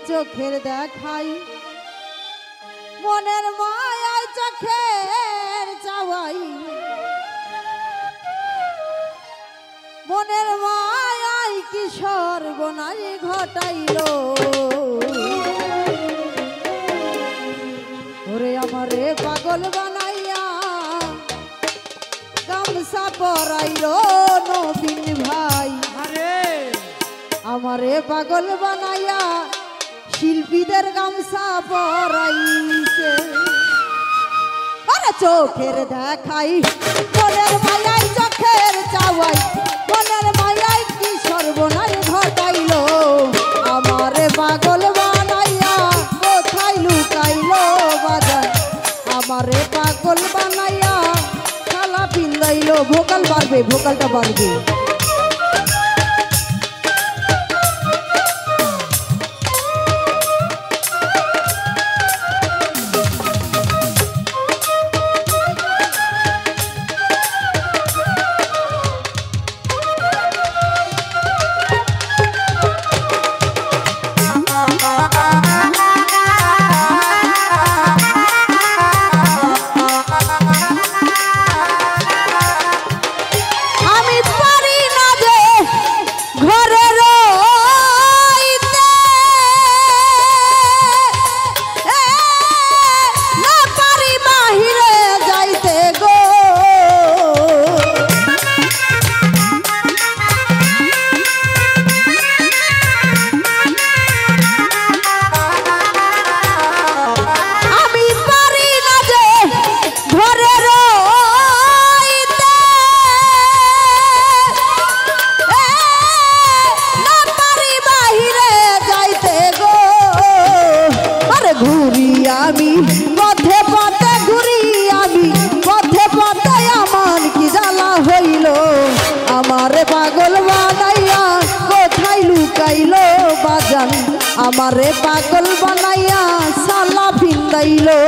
চোখের দেখাই মনের মায়ায় চোখের চাওয়াই মনের মায়ায় কি সর্বনাশ ঘটাইলো ওরে আমারে পাগল বানাইয়া গামছা পরাইলো নবীন ভাই আমারে পাগল বানাইয়া শিল্পীদের গামছা পরাইছে আরে চোখের দেখাই মনের মায়ায় চোখের চাওয়াই মনের মায়ায় কি সর্বনাশ ঘটাইলো আমারে পাগল বানাইয়া কোথায় লুকাইলো বাজার আমারে পাগল বানাইয়া খালা পিন্দাইলো ভোকাল বাড়বে ভোকালটা বাড়বে আমারে পাগল বানাইয়া সালা পিন্দাইলো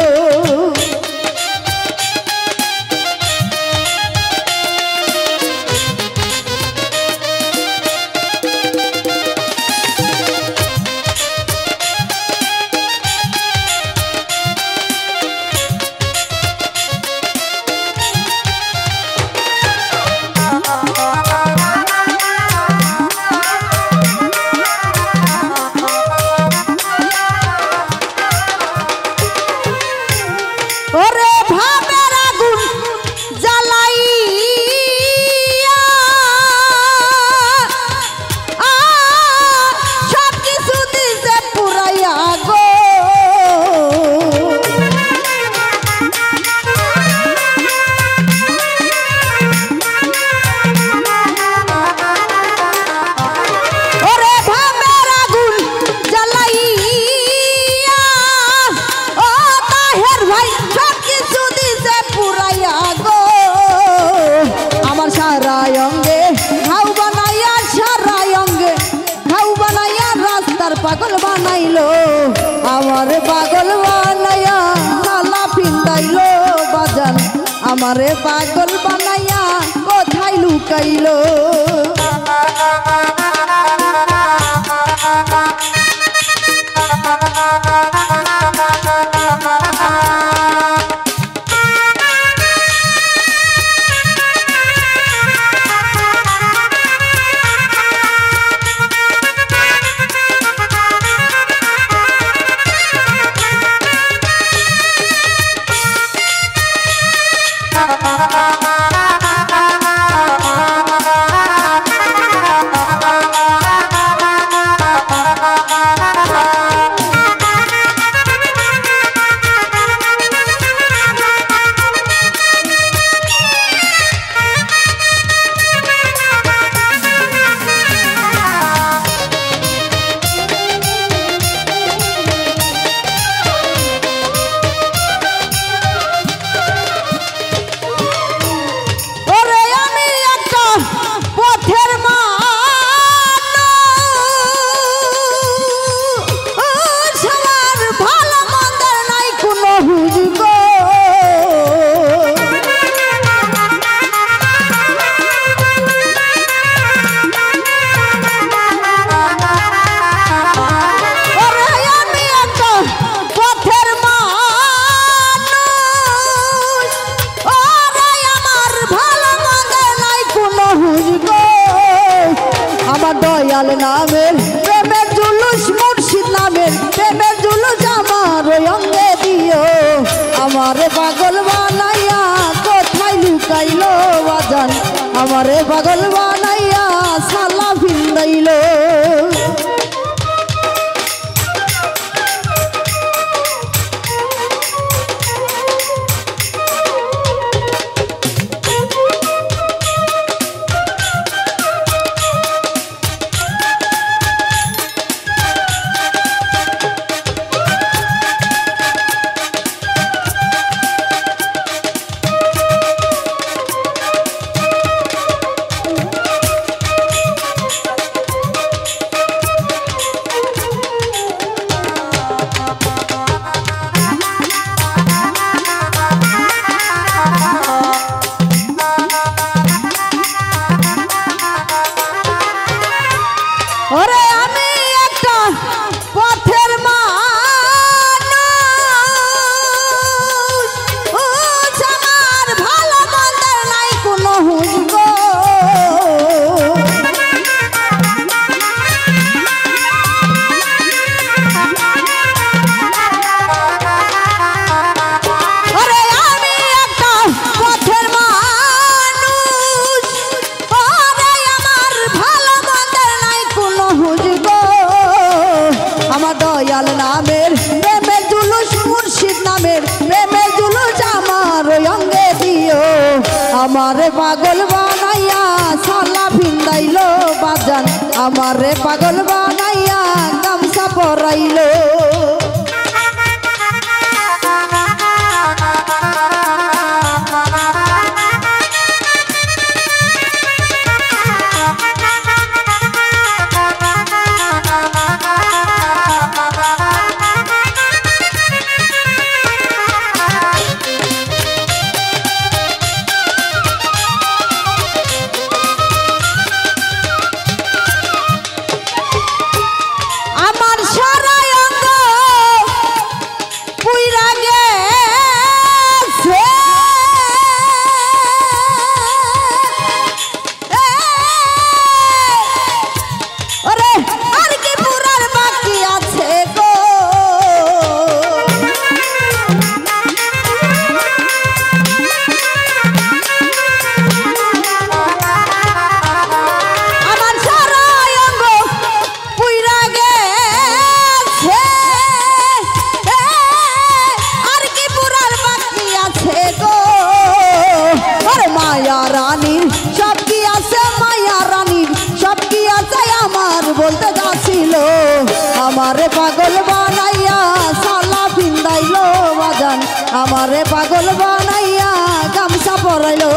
পাগল বানাইলো আমারে পাগল বানাইয়া সালা পিন্দাইলো বাজান আমারে পাগল বানাইয়া কোথায় লুকাইলো দয়াল নামের প্রেমের জুলুস মুর্শিদ নামের প্রেমের জুলুস আমার অঙ্গে দিও আমারে পাগল বানাইয়া সালা ভিন্দাইলো বাজান আমারে পাগল বানাইয়া গামছা পরাইলো বলতে যাচ্ছিল আমারে পাগল বানাইয়া সালা ভিন্দাইলো বাজান আমারে পাগল বানাইয়া গামছা পরাইলো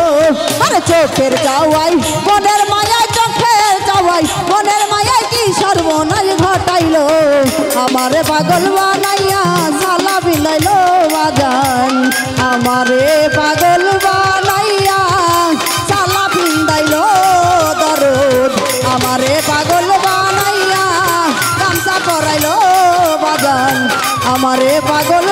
আরে চোখের যাওয়াই মনের মায়ায় চোখের যাওয়াই মনের মায়ায় কি সর্বনাশ ঘটাইলো আমারে পাগল বানাইয়া সালা ভিন্দাইলো বাজান আমারে পাগল বানাইয়া সালা ভিন্দাইলো দরদ আমারে পাগল বানাইয়া গামছা পরাইলো বাজান আমারে পাগল